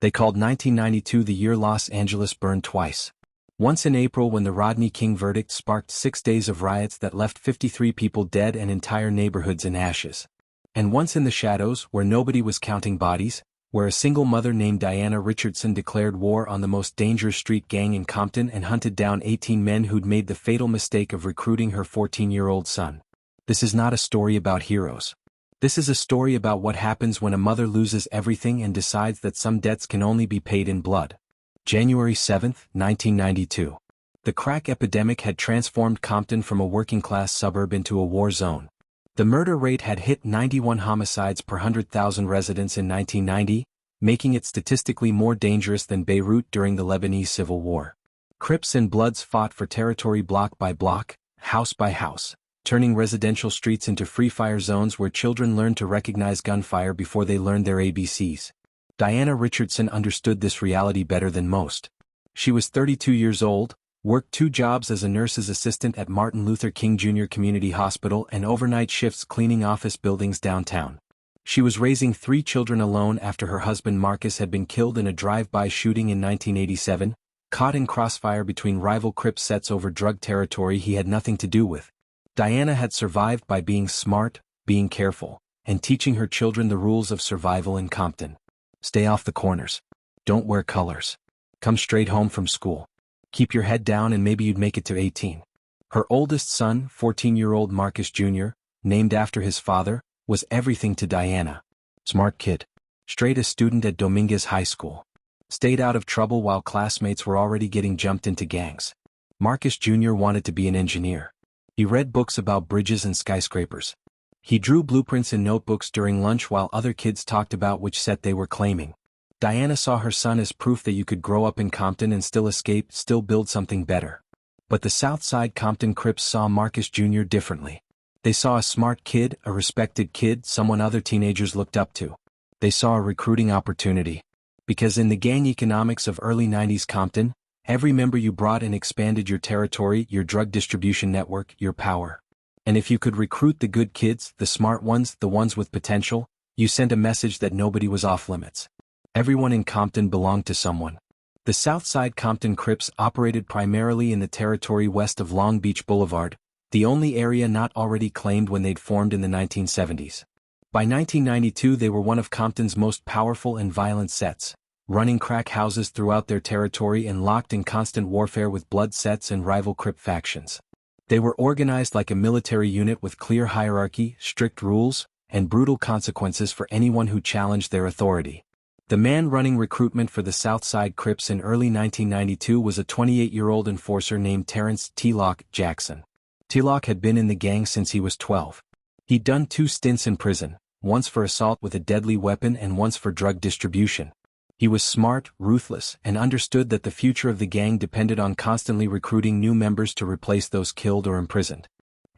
They called 1992 the year Los Angeles burned twice. Once in April when the Rodney King verdict sparked 6 days of riots that left 53 people dead and entire neighborhoods in ashes. And once in the shadows where nobody was counting bodies, where a single mother named Diana Richardson declared war on the most dangerous street gang in Compton and hunted down 18 men who'd made the fatal mistake of recruiting her 14-year-old son. This is not a story about heroes. This is a story about what happens when a mother loses everything and decides that some debts can only be paid in blood. January 7, 1992. The crack epidemic had transformed Compton from a working-class suburb into a war zone. The murder rate had hit 91 homicides per 100,000 residents in 1990, making it statistically more dangerous than Beirut during the Lebanese Civil War. Crips and Bloods fought for territory block by block, house by house, turning residential streets into free-fire zones where children learned to recognize gunfire before they learned their ABCs. Diana Richardson understood this reality better than most. She was 32 years old, worked 2 jobs as a nurse's assistant at Martin Luther King Jr. Community Hospital and overnight shifts cleaning office buildings downtown. She was raising 3 children alone after her husband Marcus had been killed in a drive-by shooting in 1987, caught in crossfire between rival Crips sets over drug territory he had nothing to do with. Diana had survived by being smart, being careful, and teaching her children the rules of survival in Compton. Stay off the corners. Don't wear colors. Come straight home from school. Keep your head down and maybe you'd make it to 18. Her oldest son, 14-year-old Marcus Jr., named after his father, was everything to Diana. Smart kid. Straight A student at Dominguez High School. Stayed out of trouble while classmates were already getting jumped into gangs. Marcus Jr. wanted to be an engineer. He read books about bridges and skyscrapers. He drew blueprints in notebooks during lunch while other kids talked about which set they were claiming. Diana saw her son as proof that you could grow up in Compton and still escape, still build something better. But the Southside Compton Crips saw Marcus Jr. differently. They saw a smart kid, a respected kid, someone other teenagers looked up to. They saw a recruiting opportunity. Because in the gang economics of early 90s Compton, every member you brought in expanded your territory, your drug distribution network, your power. And if you could recruit the good kids, the smart ones, the ones with potential, you sent a message that nobody was off limits. Everyone in Compton belonged to someone. The Southside Compton Crips operated primarily in the territory west of Long Beach Boulevard, the only area not already claimed when they'd formed in the 1970s. By 1992 they were one of Compton's most powerful and violent sets, running crack houses throughout their territory and locked in constant warfare with blood sets and rival Crip factions. They were organized like a military unit with clear hierarchy, strict rules, and brutal consequences for anyone who challenged their authority. The man running recruitment for the Southside Crips in early 1992 was a 28-year-old enforcer named Terrence T-Lock Jackson. T-Lock had been in the gang since he was 12. He'd done 2 stints in prison, once for assault with a deadly weapon and once for drug distribution. He was smart, ruthless, and understood that the future of the gang depended on constantly recruiting new members to replace those killed or imprisoned.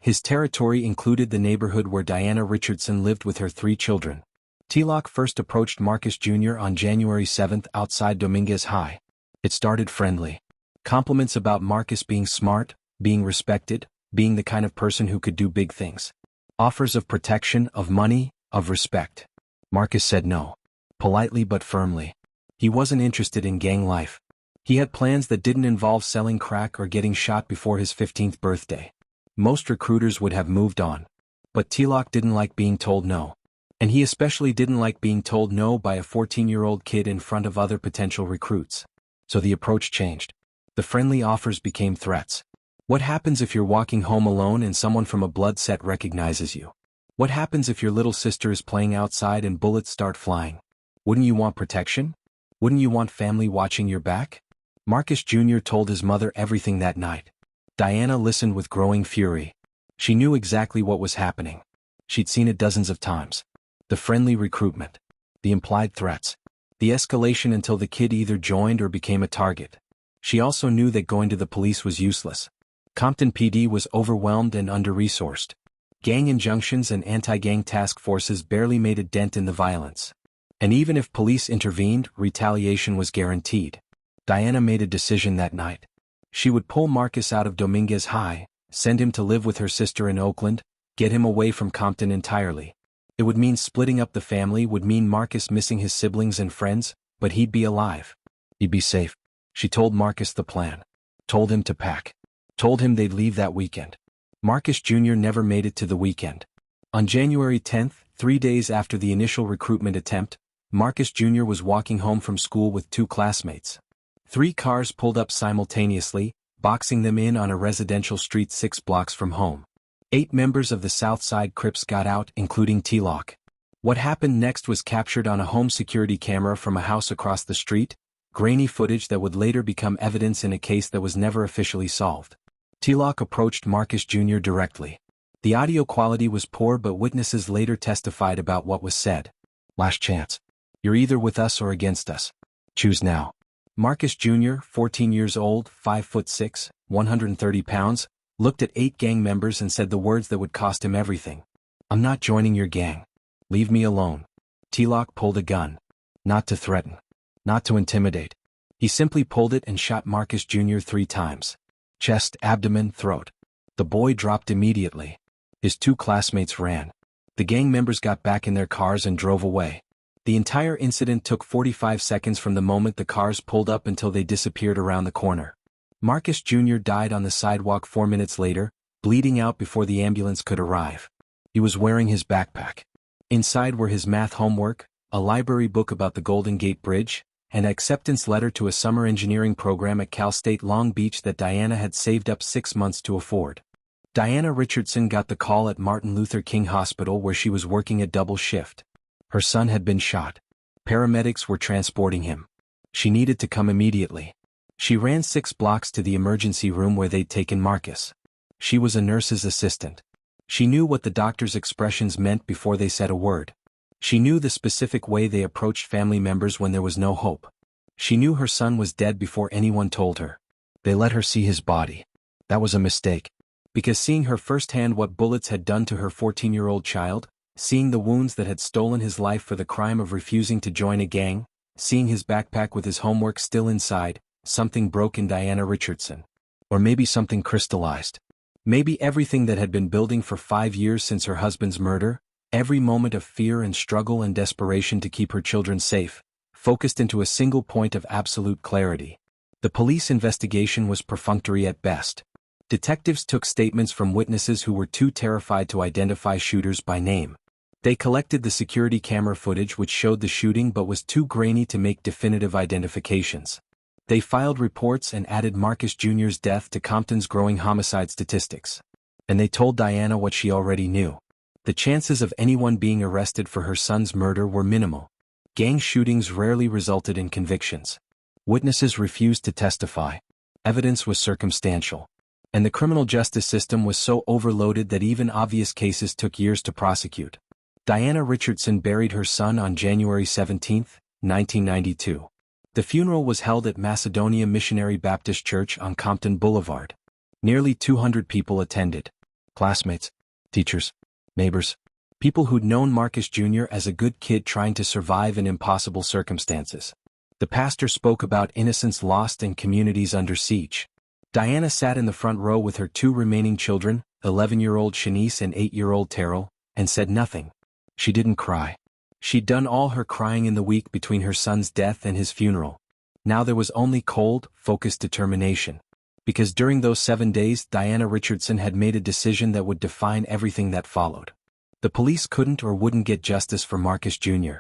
His territory included the neighborhood where Diana Richardson lived with her 3 children. T-Lock first approached Marcus Jr. on January 7th outside Dominguez High. It started friendly. Compliments about Marcus being smart, being respected, being the kind of person who could do big things. Offers of protection, of money, of respect. Marcus said no. Politely but firmly. He wasn't interested in gang life. He had plans that didn't involve selling crack or getting shot before his 15th birthday. Most recruiters would have moved on. But T-Lock didn't like being told no. And he especially didn't like being told no by a 14-year-old kid in front of other potential recruits. So the approach changed. The friendly offers became threats. What happens if you're walking home alone and someone from a blood set recognizes you? What happens if your little sister is playing outside and bullets start flying? Wouldn't you want protection? Wouldn't you want family watching your back? Marcus Jr. told his mother everything that night. Diana listened with growing fury. She knew exactly what was happening. She'd seen it dozens of times. The friendly recruitment. The implied threats. The escalation until the kid either joined or became a target. She also knew that going to the police was useless. Compton PD was overwhelmed and under-resourced. Gang injunctions and anti-gang task forces barely made a dent in the violence. And even if police intervened, retaliation was guaranteed. Diana made a decision that night. She would pull Marcus out of Dominguez High, send him to live with her sister in Oakland, get him away from Compton entirely. It would mean splitting up the family, would mean Marcus missing his siblings and friends, But he'd be alive. He'd be safe. She told Marcus the plan. Told him to pack. Told him they'd leave that weekend. Marcus Jr. never made it to the weekend. On January 10th, 3 days after the initial recruitment attempt, Marcus Jr. was walking home from school with 2 classmates. 3 cars pulled up simultaneously, boxing them in on a residential street 6 blocks from home. 8 members of the South Side Crips got out, including T-Lock. What happened next was captured on a home security camera from a house across the street, grainy footage that would later become evidence in a case that was never officially solved. T-Lock approached Marcus Jr. directly. The audio quality was poor, but witnesses later testified about what was said. "Last chance. You're either with us or against us. Choose now." Marcus Jr., 14 years old, 5'6", 130 pounds, looked at 8 gang members and said the words that would cost him everything. "I'm not joining your gang. Leave me alone." T-Lock pulled a gun. Not to threaten. Not to intimidate. He simply pulled it and shot Marcus Jr. 3 times. Chest, abdomen, throat. The boy dropped immediately. His 2 classmates ran. The gang members got back in their cars and drove away. The entire incident took 45 seconds from the moment the cars pulled up until they disappeared around the corner. Marcus Jr. died on the sidewalk 4 minutes later, bleeding out before the ambulance could arrive. He was wearing his backpack. Inside were his math homework, a library book about the Golden Gate Bridge, an acceptance letter to a summer engineering program at Cal State Long Beach that Diana had saved up 6 months to afford. Diana Richardson got the call at Martin Luther King Hospital, where she was working a double shift. Her son had been shot. Paramedics were transporting him. She needed to come immediately. She ran 6 blocks to the emergency room where they'd taken Marcus. She was a nurse's assistant. She knew what the doctor's expressions meant before they said a word. She knew the specific way they approached family members when there was no hope. She knew her son was dead before anyone told her. They let her see his body. That was a mistake. Because seeing her firsthand what bullets had done to her 14-year-old child, seeing the wounds that had stolen his life for the crime of refusing to join a gang, seeing his backpack with his homework still inside, something broke in Diana Richardson. Or maybe something crystallized. Maybe everything that had been building for 5 years since her husband's murder, every moment of fear and struggle and desperation to keep her children safe, focused into a single point of absolute clarity. The police investigation was perfunctory at best. Detectives took statements from witnesses who were too terrified to identify shooters by name. They collected the security camera footage which showed the shooting but was too grainy to make definitive identifications. They filed reports and added Marcus Jr.'s death to Compton's growing homicide statistics. And they told Diana what she already knew. The chances of anyone being arrested for her son's murder were minimal. Gang shootings rarely resulted in convictions. Witnesses refused to testify. Evidence was circumstantial. And the criminal justice system was so overloaded that even obvious cases took years to prosecute. Diana Richardson buried her son on January 17, 1992. The funeral was held at Macedonia Missionary Baptist Church on Compton Boulevard. Nearly 200 people attended. Classmates, teachers, neighbors, people who'd known Marcus Jr. as a good kid trying to survive in impossible circumstances. The pastor spoke about innocence lost and communities under siege. Diana sat in the front row with her 2 remaining children, 11-year-old Shanice and 8-year-old Terrell, and said nothing. She didn't cry. She'd done all her crying in the week between her son's death and his funeral. Now there was only cold, focused determination. Because during those 7 days Diana Richardson had made a decision that would define everything that followed. The police couldn't or wouldn't get justice for Marcus Jr.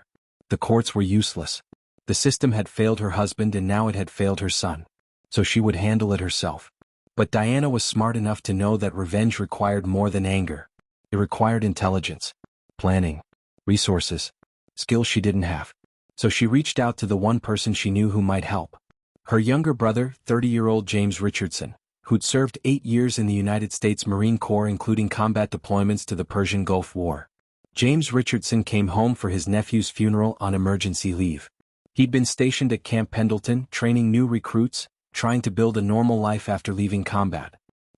The courts were useless. The system had failed her husband and now it had failed her son. So she would handle it herself. But Diana was smart enough to know that revenge required more than anger. It required intelligence, planning, resources, skills she didn't have. So she reached out to the one person she knew who might help. Her younger brother, 30-year-old James Richardson, who'd served 8 years in the United States Marine Corps including combat deployments to the Persian Gulf War. James Richardson came home for his nephew's funeral on emergency leave. He'd been stationed at Camp Pendleton, training new recruits, trying to build a normal life after leaving combat.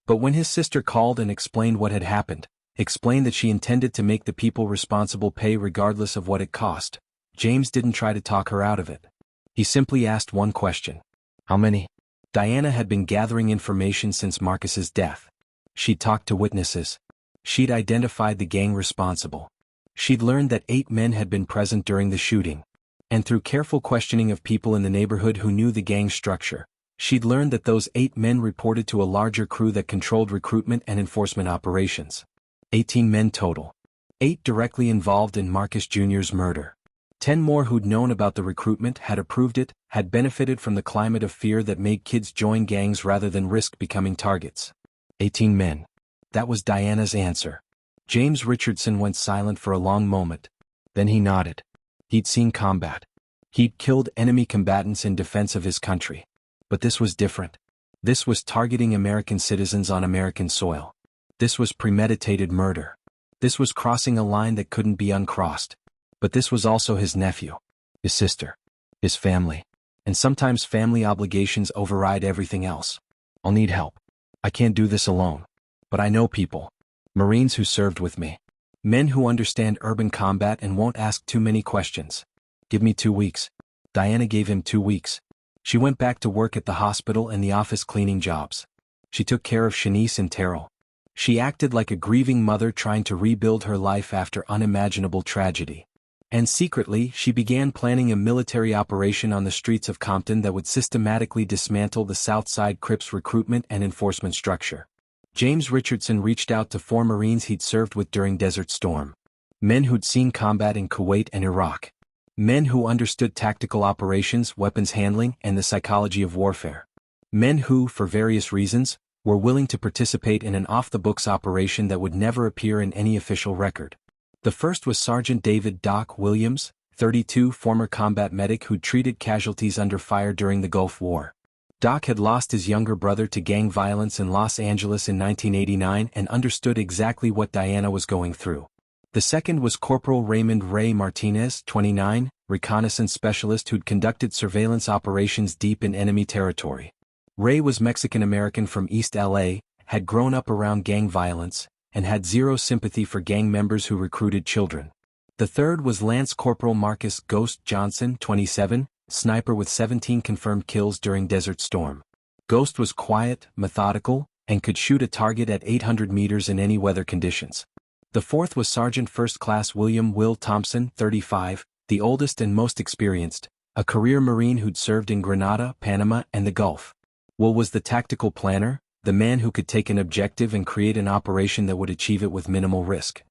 But when his sister called and explained what had happened, explained that she intended to make the people responsible pay regardless of what it cost, James didn't try to talk her out of it. He simply asked one question. How many? Diana had been gathering information since Marcus's death. She'd talked to witnesses. She'd identified the gang responsible. She'd learned that 8 men had been present during the shooting. And through careful questioning of people in the neighborhood who knew the gang structure, she'd learned that those 8 men reported to a larger crew that controlled recruitment and enforcement operations. 18 men total. 8 directly involved in Marcus Jr.'s murder. 10 more who'd known about the recruitment, had approved it, had benefited from the climate of fear that made kids join gangs rather than risk becoming targets. 18 men. That was Diana's answer. James Richardson went silent for a long moment. Then he nodded. He'd seen combat. He'd killed enemy combatants in defense of his country. But this was different. This was targeting American citizens on American soil. This was premeditated murder. This was crossing a line that couldn't be uncrossed. But this was also his nephew, his sister, his family. And sometimes family obligations override everything else. I'll need help. I can't do this alone. But I know people. Marines who served with me. Men who understand urban combat and won't ask too many questions. Give me 2 weeks. Diana gave him 2 weeks. She went back to work at the hospital and the office cleaning jobs. She took care of Shanice and Terrell. She acted like a grieving mother trying to rebuild her life after unimaginable tragedy. And secretly, she began planning a military operation on the streets of Compton that would systematically dismantle the Southside Crips recruitment and enforcement structure. James Richardson reached out to 4 Marines he'd served with during Desert Storm. Men who'd seen combat in Kuwait and Iraq. Men who understood tactical operations, weapons handling, and the psychology of warfare. Men who, for various reasons, were willing to participate in an off-the-books operation that would never appear in any official record. The first was Sergeant David Doc Williams, 32, former combat medic who'd treated casualties under fire during the Gulf War. Doc had lost his younger brother to gang violence in Los Angeles in 1989 and understood exactly what Diana was going through. The second was Corporal Raymond Ray Martinez, 29, reconnaissance specialist who'd conducted surveillance operations deep in enemy territory. Ray was Mexican-American from East LA, had grown up around gang violence, and had zero sympathy for gang members who recruited children. The third was Lance Corporal Marcus Ghost Johnson, 27, sniper with 17 confirmed kills during Desert Storm. Ghost was quiet, methodical, and could shoot a target at 800 meters in any weather conditions. The fourth was Sergeant First Class William Will Thompson, 35, the oldest and most experienced, a career Marine who'd served in Grenada, Panama, and the Gulf. Will was the tactical planner, the man who could take an objective and create an operation that would achieve it with minimal risk.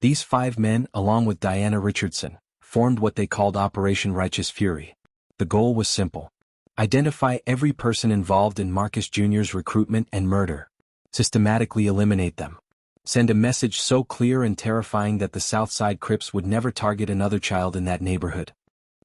These 5 men, along with Diana Richardson, formed what they called Operation Righteous Fury. The goal was simple. Identify every person involved in Marcus Jr.'s recruitment and murder. Systematically eliminate them. Send a message so clear and terrifying that the Southside Crips would never target another child in that neighborhood.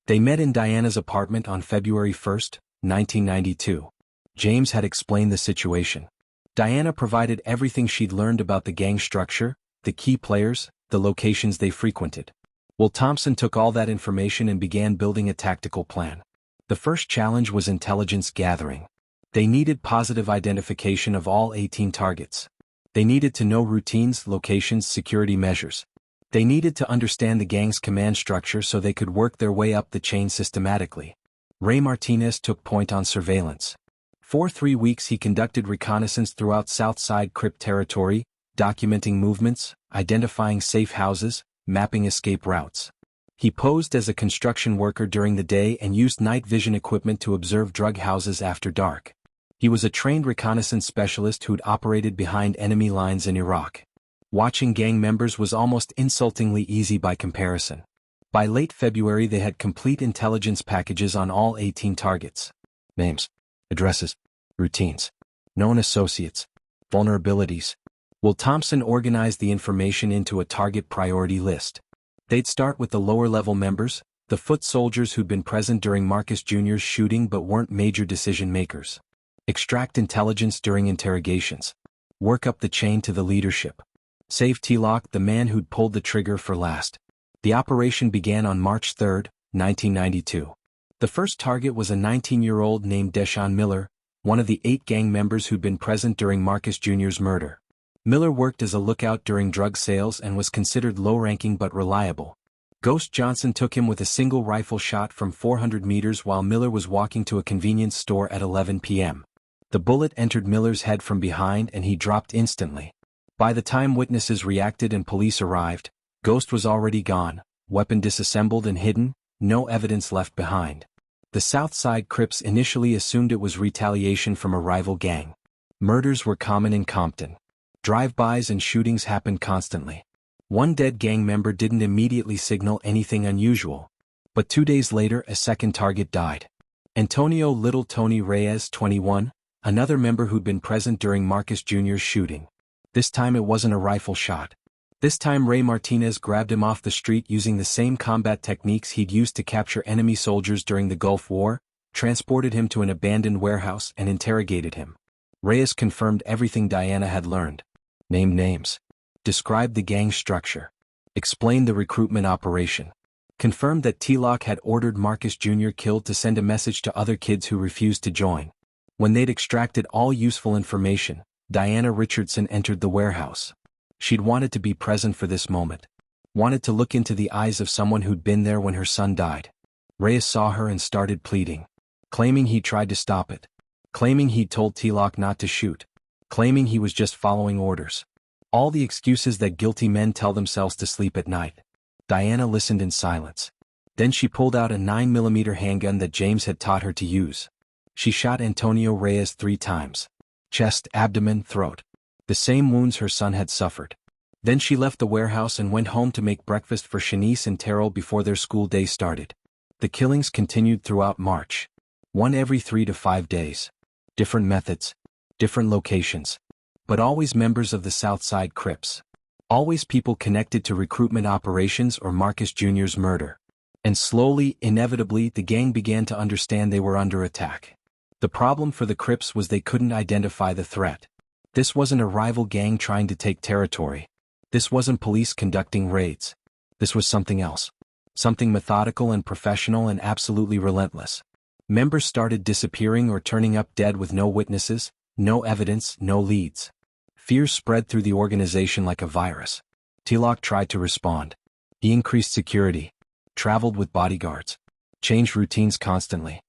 They met in Diana's apartment on February 1, 1992. James had explained the situation. Diana provided everything she'd learned about the gang structure, the key players, the locations they frequented. Will Thompson took all that information and began building a tactical plan. The first challenge was intelligence gathering. They needed positive identification of all 18 targets. They needed to know routines, locations, security measures. They needed to understand the gang's command structure so they could work their way up the chain systematically. Ray Martinez took point on surveillance. For 3 weeks he conducted reconnaissance throughout Southside Crip territory, documenting movements, identifying safe houses, mapping escape routes. He posed as a construction worker during the day and used night vision equipment to observe drug houses after dark. He was a trained reconnaissance specialist who'd operated behind enemy lines in Iraq. Watching gang members was almost insultingly easy by comparison. By late February they had complete intelligence packages on all 18 targets. Names, addresses, routines, known associates, vulnerabilities. Will Thompson organized the information into a target priority list. They'd start with the lower-level members, the foot soldiers who'd been present during Marcus Jr.'s shooting but weren't major decision-makers. Extract intelligence during interrogations. Work up the chain to the leadership. Save T-Lock, the man who'd pulled the trigger, for last. The operation began on March 3, 1992. The first target was a 19-year-old named Deshaun Miller, one of the 8 gang members who'd been present during Marcus Jr.'s murder. Miller worked as a lookout during drug sales and was considered low-ranking but reliable. Ghost Johnson took him with a single rifle shot from 400 meters while Miller was walking to a convenience store at 11 p.m. The bullet entered Miller's head from behind and he dropped instantly. By the time witnesses reacted and police arrived, Ghost was already gone, weapon disassembled and hidden, no evidence left behind. The Southside Crips initially assumed it was retaliation from a rival gang. Murders were common in Compton. Drive-bys and shootings happened constantly. One dead gang member didn't immediately signal anything unusual. But 2 days later a second target died. Antonio Little Tony Reyes, 21, another member who'd been present during Marcus Jr.'s shooting. This time it wasn't a rifle shot. This time Ray Martinez grabbed him off the street using the same combat techniques he'd used to capture enemy soldiers during the Gulf War, transported him to an abandoned warehouse and interrogated him. Reyes confirmed everything Diana had learned. Named names. Described the gang structure. Explained the recruitment operation. Confirmed that T-Lock had ordered Marcus Jr. killed to send a message to other kids who refused to join. When they'd extracted all useful information, Diana Richardson entered the warehouse. She'd wanted to be present for this moment. Wanted to look into the eyes of someone who'd been there when her son died. Reyes saw her and started pleading. Claiming he tried to stop it. Claiming he'd told T-Lock not to shoot. Claiming he was just following orders. All the excuses that guilty men tell themselves to sleep at night. Diana listened in silence. Then she pulled out a 9mm handgun that James had taught her to use. She shot Antonio Reyes 3 times. Chest, abdomen, throat. The same wounds her son had suffered. Then she left the warehouse and went home to make breakfast for Shanice and Terrell before their school day started. The killings continued throughout March. One every 3 to 5 days. Different methods. Different locations. But always members of the Southside Crips. Always people connected to recruitment operations or Marcus Jr.'s murder. And slowly, inevitably, the gang began to understand they were under attack. The problem for the Crips was they couldn't identify the threat. This wasn't a rival gang trying to take territory. This wasn't police conducting raids. This was something else. Something methodical and professional and absolutely relentless. Members started disappearing or turning up dead with no witnesses, no evidence, no leads. Fear spread through the organization like a virus. T-Lock tried to respond. He increased security. Traveled with bodyguards. Changed routines constantly.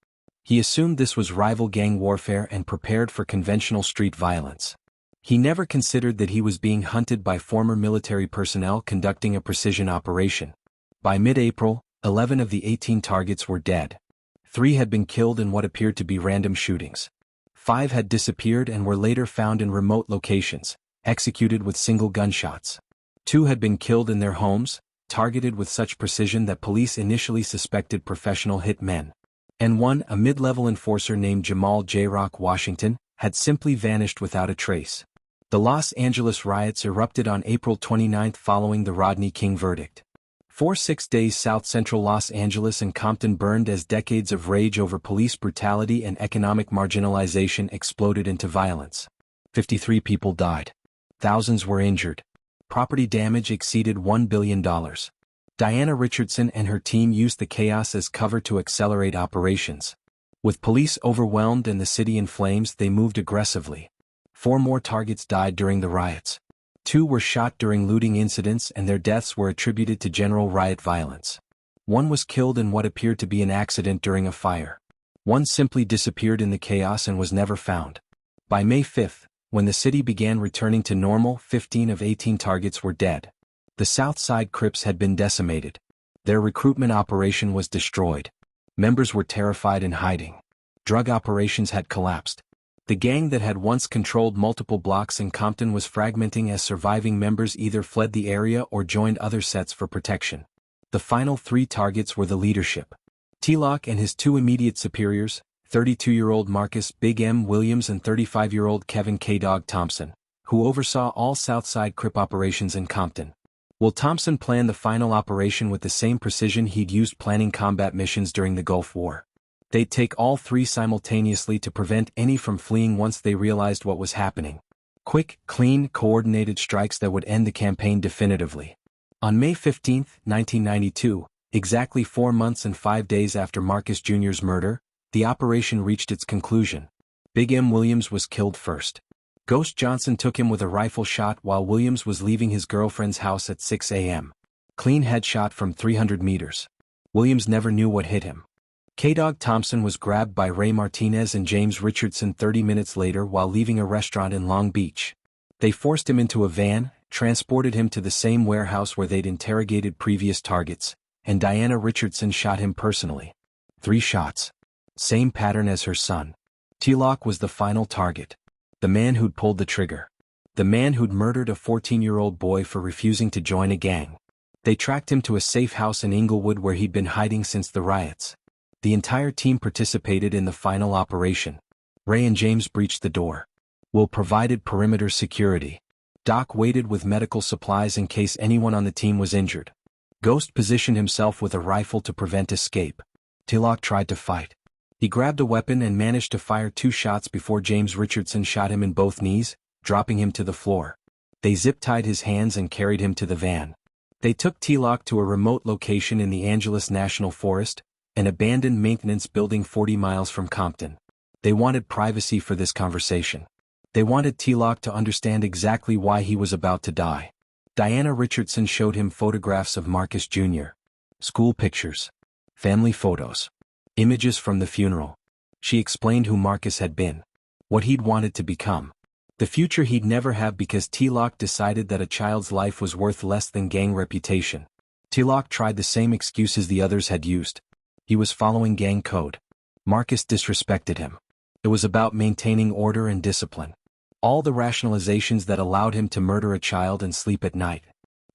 He assumed this was rival gang warfare and prepared for conventional street violence. He never considered that he was being hunted by former military personnel conducting a precision operation. By mid-April, 11 of the 18 targets were dead. 3 had been killed in what appeared to be random shootings. 5 had disappeared and were later found in remote locations, executed with single gunshots. 2 had been killed in their homes, targeted with such precision that police initially suspected professional hitmen. And 1, a mid-level enforcer named Jamal J. Rock Washington, had simply vanished without a trace. The Los Angeles riots erupted on April 29 following the Rodney King verdict. For 6 days South Central Los Angeles and Compton burned as decades of rage over police brutality and economic marginalization exploded into violence. 53 people died. Thousands were injured. Property damage exceeded $1 billion. Diana Richardson and her team used the chaos as cover to accelerate operations. With police overwhelmed and the city in flames, they moved aggressively. 4 more targets died during the riots. 2 were shot during looting incidents and their deaths were attributed to general riot violence. 1 was killed in what appeared to be an accident during a fire. 1 simply disappeared in the chaos and was never found. By May 5, when the city began returning to normal, 15 of 18 targets were dead. The Southside Crips had been decimated. Their recruitment operation was destroyed. Members were terrified and hiding. Drug operations had collapsed. The gang that had once controlled multiple blocks in Compton was fragmenting as surviving members either fled the area or joined other sets for protection. The final 3 targets were the leadership. T-Lock and his 2 immediate superiors, 32-year-old Marcus Big M. Williams and 35-year-old Kevin K-Dog Thompson, who oversaw all Southside Crip operations in Compton. Will Thompson planned the final operation with the same precision he'd used planning combat missions during the Gulf War. They'd take all 3 simultaneously to prevent any from fleeing once they realized what was happening. Quick, clean, coordinated strikes that would end the campaign definitively. On May 15, 1992, exactly 4 months and 5 days after Marcus Jr.'s murder, the operation reached its conclusion. Big M. Williams was killed first. Ghost Johnson took him with a rifle shot while Williams was leaving his girlfriend's house at 6 a.m. Clean headshot from 300 meters. Williams never knew what hit him. K-Dog Thompson was grabbed by Ray Martinez and James Richardson 30 minutes later while leaving a restaurant in Long Beach. They forced him into a van, transported him to the same warehouse where they'd interrogated previous targets, and Diana Richardson shot him personally. 3 shots. Same pattern as her son. T-Lock was the final target. The man who'd pulled the trigger. The man who'd murdered a 14-year-old boy for refusing to join a gang. They tracked him to a safe house in Inglewood where he'd been hiding since the riots. The entire team participated in the final operation. Ray and James breached the door. Will provided perimeter security. Doc waited with medical supplies in case anyone on the team was injured. Ghost positioned himself with a rifle to prevent escape. T-Lock tried to fight. He grabbed a weapon and managed to fire 2 shots before James Richardson shot him in both knees, dropping him to the floor. They zip-tied his hands and carried him to the van. They took T-Lock to a remote location in the Angeles National Forest, an abandoned maintenance building 40 miles from Compton. They wanted privacy for this conversation. They wanted T-Lock to understand exactly why he was about to die. Diana Richardson showed him photographs of Marcus Jr. School pictures. Family photos. Images from the funeral. She explained who Marcus had been. What he'd wanted to become. The future he'd never have because T-Lock decided that a child's life was worth less than gang reputation. T-Lock tried the same excuses the others had used. He was following gang code. Marcus disrespected him. It was about maintaining order and discipline. All the rationalizations that allowed him to murder a child and sleep at night.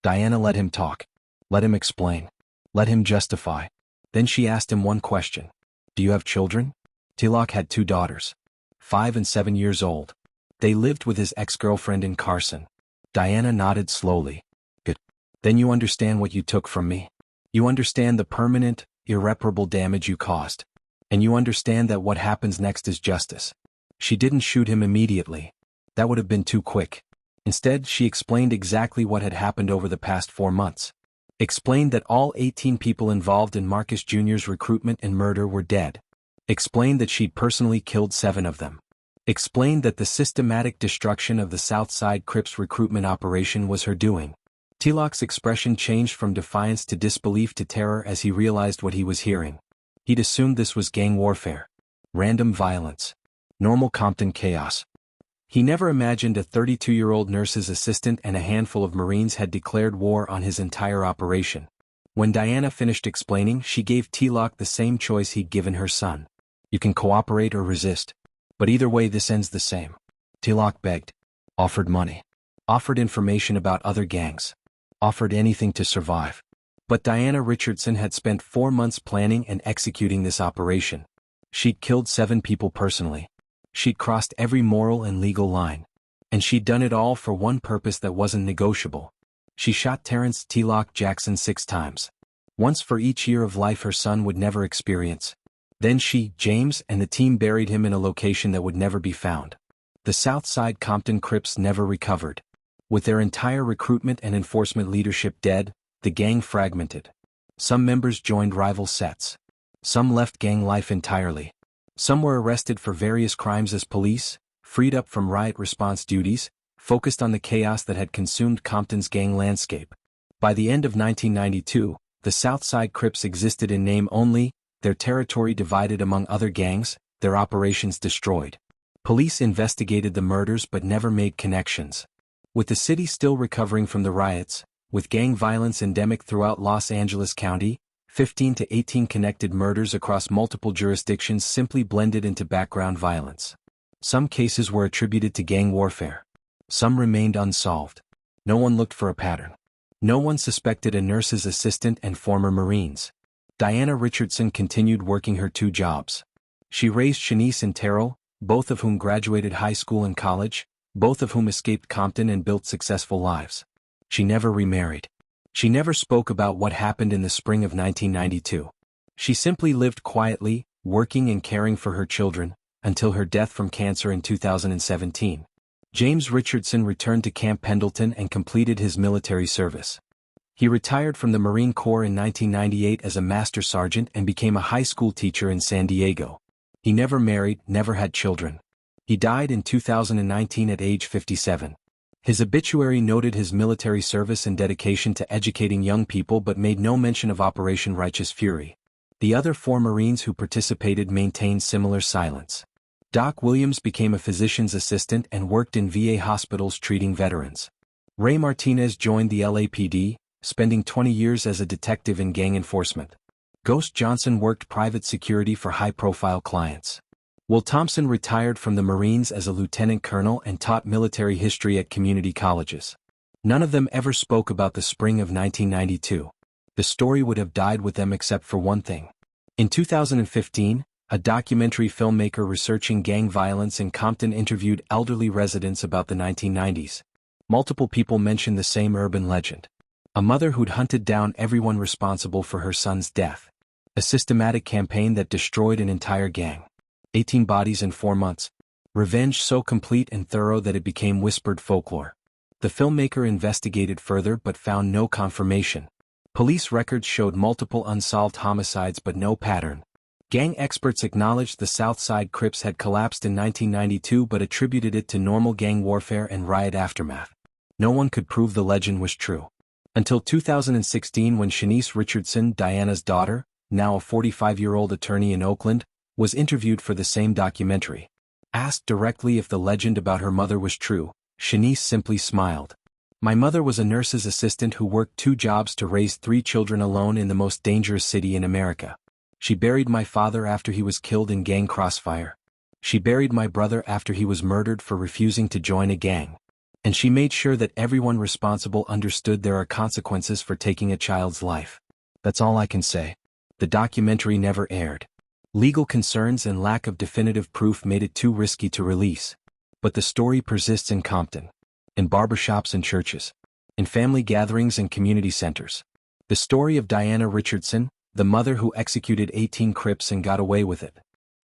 Diana let him talk. Let him explain. Let him justify. Then she asked him one question. Do you have children? T-Lock had 2 daughters. 5 and 7 years old. They lived with his ex-girlfriend in Carson. Diana nodded slowly. Good. Then you understand what you took from me. You understand the permanent, irreparable damage you caused. And you understand that what happens next is justice. She didn't shoot him immediately. That would have been too quick. Instead, she explained exactly what had happened over the past 4 months. Explained that all 18 people involved in Marcus Jr.'s recruitment and murder were dead. Explained that she'd personally killed 7 of them. Explained that the systematic destruction of the Southside Crips recruitment operation was her doing. T-Lock's expression changed from defiance to disbelief to terror as he realized what he was hearing. He'd assumed this was gang warfare. Random violence. Normal Compton chaos. He never imagined a 32-year-old nurse's assistant and a handful of Marines had declared war on his entire operation. When Diana finished explaining, she gave T-Lock the same choice he'd given her son. You can cooperate or resist. But either way this ends the same. T-Lock begged. Offered money. Offered information about other gangs. Offered anything to survive. But Diana Richardson had spent 4 months planning and executing this operation. She'd killed 7 people personally. She'd crossed every moral and legal line. And she'd done it all for one purpose that wasn't negotiable. She shot Terrence T-Lock Jackson 6 times. Once for each year of life her son would never experience. Then she, James, and the team buried him in a location that would never be found. The Southside Compton Crips never recovered. With their entire recruitment and enforcement leadership dead, the gang fragmented. Some members joined rival sets. Some left gang life entirely. Some were arrested for various crimes as police, freed up from riot response duties, focused on the chaos that had consumed Compton's gang landscape. By the end of 1992, the Southside Crips existed in name only, their territory divided among other gangs, their operations destroyed. Police investigated the murders but never made connections. With the city still recovering from the riots, with gang violence endemic throughout Los Angeles County, 15 to 18 connected murders across multiple jurisdictions simply blended into background violence. Some cases were attributed to gang warfare. Some remained unsolved. No one looked for a pattern. No one suspected a nurse's assistant and former Marines. Diana Richardson continued working her 2 jobs. She raised Shanice and Terrell, both of whom graduated high school and college, both of whom escaped Compton and built successful lives. She never remarried. She never spoke about what happened in the spring of 1992. She simply lived quietly, working and caring for her children, until her death from cancer in 2017. James Richardson returned to Camp Pendleton and completed his military service. He retired from the Marine Corps in 1998 as a master sergeant and became a high school teacher in San Diego. He never married, never had children. He died in 2019 at age 57. His obituary noted his military service and dedication to educating young people but made no mention of Operation Righteous Fury. The other 4 Marines who participated maintained similar silence. Doc Williams became a physician's assistant and worked in VA hospitals treating veterans. Ray Martinez joined the LAPD, spending 20 years as a detective in gang enforcement. Ghost Johnson worked private security for high-profile clients. Will Thompson retired from the Marines as a lieutenant colonel and taught military history at community colleges. None of them ever spoke about the spring of 1992. The story would have died with them except for one thing. In 2015, a documentary filmmaker researching gang violence in Compton interviewed elderly residents about the 1990s. Multiple people mentioned the same urban legend. A mother who'd hunted down everyone responsible for her son's death. A systematic campaign that destroyed an entire gang. 18 bodies in 4 months. Revenge so complete and thorough that it became whispered folklore. The filmmaker investigated further but found no confirmation. Police records showed multiple unsolved homicides but no pattern. Gang experts acknowledged the Southside Crips had collapsed in 1992 but attributed it to normal gang warfare and riot aftermath. No one could prove the legend was true. Until 2016 when Shanice Richardson, Diana's daughter, now a 45-year-old attorney in Oakland, was interviewed for the same documentary. Asked directly if the legend about her mother was true, Shanice simply smiled. My mother was a nurse's assistant who worked 2 jobs to raise 3 children alone in the most dangerous city in America. She buried my father after he was killed in gang crossfire. She buried my brother after he was murdered for refusing to join a gang. And she made sure that everyone responsible understood there are consequences for taking a child's life. That's all I can say. The documentary never aired. Legal concerns and lack of definitive proof made it too risky to release. But the story persists in Compton. In barbershops and churches. In family gatherings and community centers. The story of Diana Richardson, the mother who executed 18 Crips and got away with it.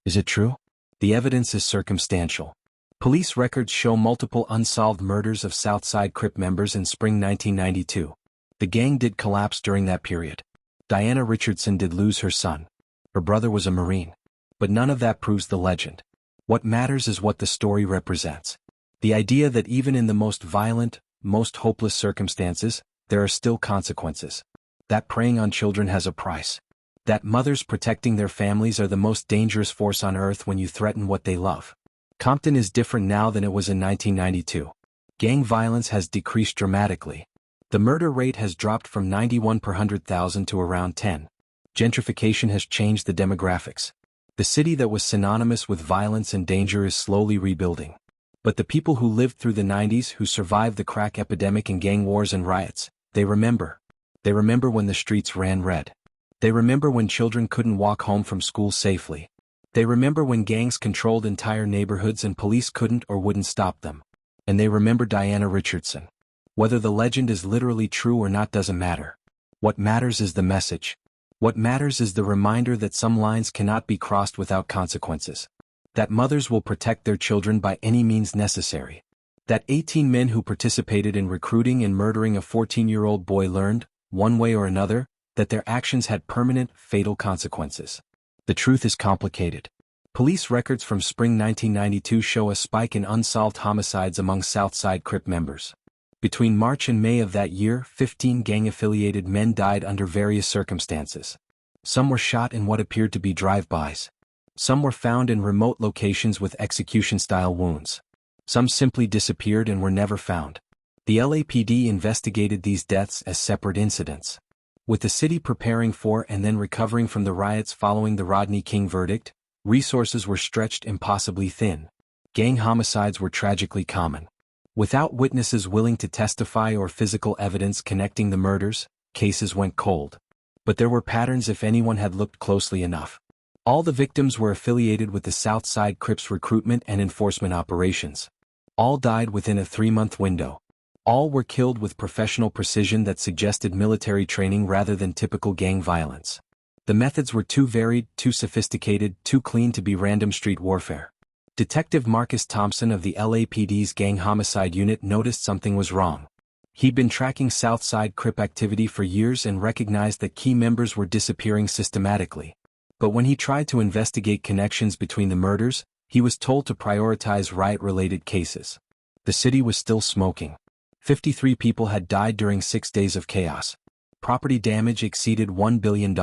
Is it true? The evidence is circumstantial. Police records show multiple unsolved murders of Southside Crip members in spring 1992. The gang did collapse during that period. Diana Richardson did lose her son. Her brother was a Marine. But none of that proves the legend. What matters is what the story represents. The idea that even in the most violent, most hopeless circumstances, there are still consequences. That preying on children has a price. That mothers protecting their families are the most dangerous force on earth when you threaten what they love. Compton is different now than it was in 1992. Gang violence has decreased dramatically. The murder rate has dropped from 91 per 100,000 to around 10. Gentrification has changed the demographics. The city that was synonymous with violence and danger is slowly rebuilding. But the people who lived through the 90s, who survived the crack epidemic and gang wars and riots, they remember. They remember when the streets ran red. They remember when children couldn't walk home from school safely. They remember when gangs controlled entire neighborhoods and police couldn't or wouldn't stop them. And they remember Diana Richardson. Whether the legend is literally true or not doesn't matter. What matters is the message. What matters is the reminder that some lines cannot be crossed without consequences. That mothers will protect their children by any means necessary. That 18 men who participated in recruiting and murdering a 14-year-old boy learned, one way or another, that their actions had permanent, fatal consequences. The truth is complicated. Police records from spring 1992 show a spike in unsolved homicides among Southside Crip members. Between March and May of that year, 15 gang-affiliated men died under various circumstances. Some were shot in what appeared to be drive-bys. Some were found in remote locations with execution-style wounds. Some simply disappeared and were never found. The LAPD investigated these deaths as separate incidents. With the city preparing for and then recovering from the riots following the Rodney King verdict, resources were stretched impossibly thin. Gang homicides were tragically common. Without witnesses willing to testify or physical evidence connecting the murders, cases went cold. But there were patterns if anyone had looked closely enough. All the victims were affiliated with the Southside Crips recruitment and enforcement operations. All died within a 3-month window. All were killed with professional precision that suggested military training rather than typical gang violence. The methods were too varied, too sophisticated, too clean to be random street warfare. Detective Marcus Thompson of the LAPD's Gang Homicide Unit noticed something was wrong. He'd been tracking Southside Crip activity for years and recognized that key members were disappearing systematically. But when he tried to investigate connections between the murders, he was told to prioritize riot-related cases. The city was still smoking. 53 people had died during 6 days of chaos. Property damage exceeded $1 billion.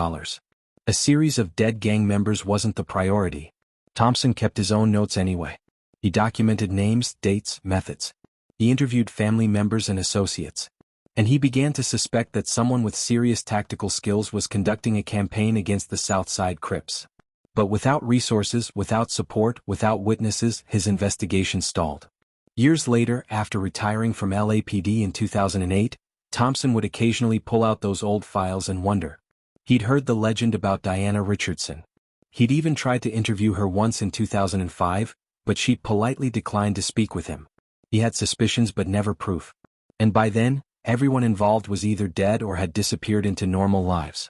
A series of dead gang members wasn't the priority. Thompson kept his own notes anyway. He documented names, dates, methods. He interviewed family members and associates. And he began to suspect that someone with serious tactical skills was conducting a campaign against the South Side Crips. But without resources, without support, without witnesses, his investigation stalled. Years later, after retiring from LAPD in 2008, Thompson would occasionally pull out those old files and wonder. He'd heard the legend about Diana Richardson. He'd even tried to interview her once in 2005, but she politely declined to speak with him. He had suspicions but never proof. And by then, everyone involved was either dead or had disappeared into normal lives.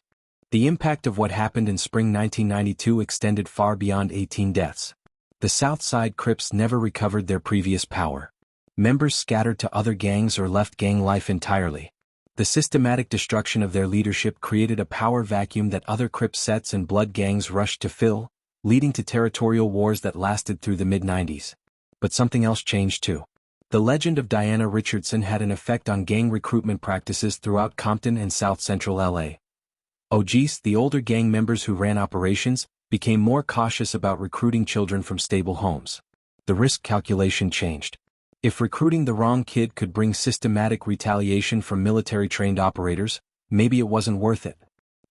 The impact of what happened in spring 1992 extended far beyond 18 deaths. The South Side Crips never recovered their previous power. Members scattered to other gangs or left gang life entirely. The systematic destruction of their leadership created a power vacuum that other Crip sets and blood gangs rushed to fill, leading to territorial wars that lasted through the mid-90s. But something else changed too. The legend of Diana Richardson had an effect on gang recruitment practices throughout Compton and South Central LA. OGs, the older gang members who ran operations, became more cautious about recruiting children from stable homes. The risk calculation changed. If recruiting the wrong kid could bring systematic retaliation from military-trained operators, maybe it wasn't worth it.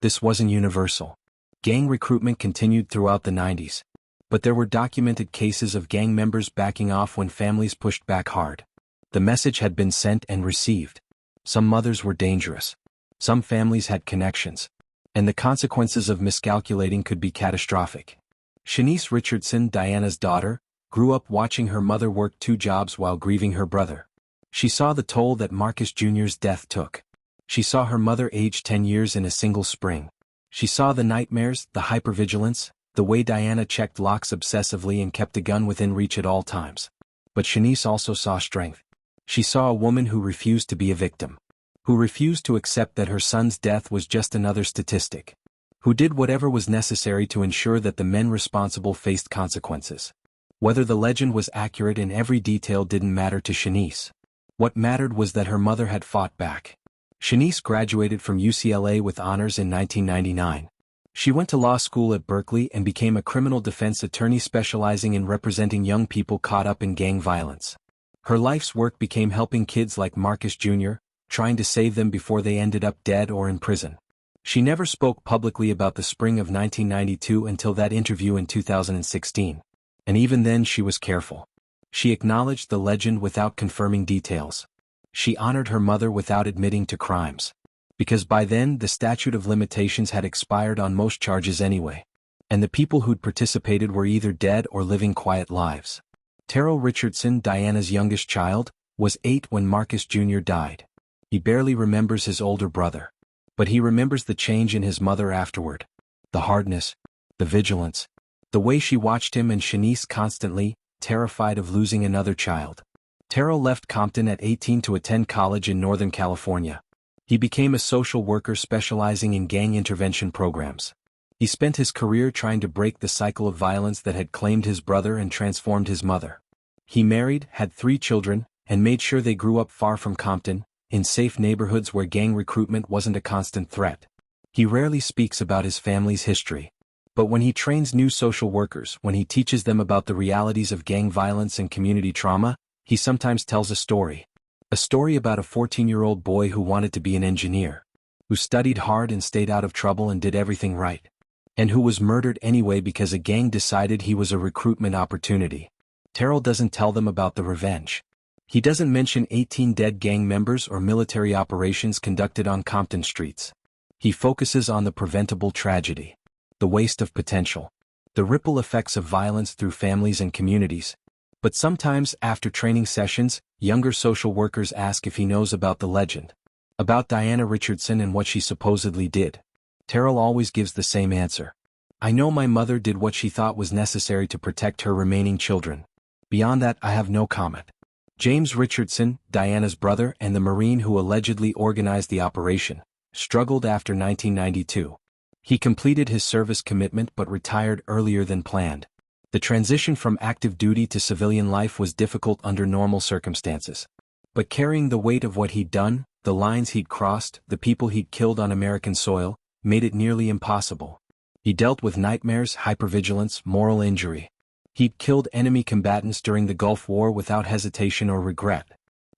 This wasn't universal. Gang recruitment continued throughout the 90s. But there were documented cases of gang members backing off when families pushed back hard. The message had been sent and received. Some mothers were dangerous. Some families had connections. And the consequences of miscalculating could be catastrophic. Shanice Richardson, Diana's daughter, grew up watching her mother work 2 jobs while grieving her brother. She saw the toll that Marcus Jr.'s death took. She saw her mother age 10 years in a single spring. She saw the nightmares, the hypervigilance, the way Diana checked locks obsessively and kept a gun within reach at all times. But Shanice also saw strength. She saw a woman who refused to be a victim. Who refused to accept that her son's death was just another statistic. Who did whatever was necessary to ensure that the men responsible faced consequences. Whether the legend was accurate in every detail didn't matter to Shanice. What mattered was that her mother had fought back. Shanice graduated from UCLA with honors in 1999. She went to law school at Berkeley and became a criminal defense attorney specializing in representing young people caught up in gang violence. Her life's work became helping kids like Marcus Jr., trying to save them before they ended up dead or in prison. She never spoke publicly about the spring of 1992 until that interview in 2016. And even then she was careful. She acknowledged the legend without confirming details. She honored her mother without admitting to crimes. Because by then the statute of limitations had expired on most charges anyway. And the people who'd participated were either dead or living quiet lives. Terrell Richardson, Diana's youngest child, was 8 when Marcus Jr. died. He barely remembers his older brother. But he remembers the change in his mother afterward. The hardness, the vigilance, the way she watched him and Shanice constantly, terrified of losing another child. Terrell left Compton at 18 to attend college in Northern California. He became a social worker specializing in gang intervention programs. He spent his career trying to break the cycle of violence that had claimed his brother and transformed his mother. He married, had 3 children, and made sure they grew up far from Compton, in safe neighborhoods where gang recruitment wasn't a constant threat. He rarely speaks about his family's history. But when he trains new social workers, when he teaches them about the realities of gang violence and community trauma, he sometimes tells a story. A story about a 14-year-old boy who wanted to be an engineer. Who studied hard and stayed out of trouble and did everything right. And who was murdered anyway because a gang decided he was a recruitment opportunity. Terrell doesn't tell them about the revenge. He doesn't mention 18 dead gang members or military operations conducted on Compton streets. He focuses on the preventable tragedy. The waste of potential. The ripple effects of violence through families and communities. But sometimes, after training sessions, younger social workers ask if he knows about the legend. About Diana Richardson and what she supposedly did. Terrell always gives the same answer. I know my mother did what she thought was necessary to protect her remaining children. Beyond that, I have no comment. James Richardson, Diana's brother and the Marine who allegedly organized the operation, struggled after 1992. He completed his service commitment but retired earlier than planned. The transition from active duty to civilian life was difficult under normal circumstances. But carrying the weight of what he'd done, the lines he'd crossed, the people he'd killed on American soil, made it nearly impossible. He dealt with nightmares, hypervigilance, moral injury. He'd killed enemy combatants during the Gulf War without hesitation or regret.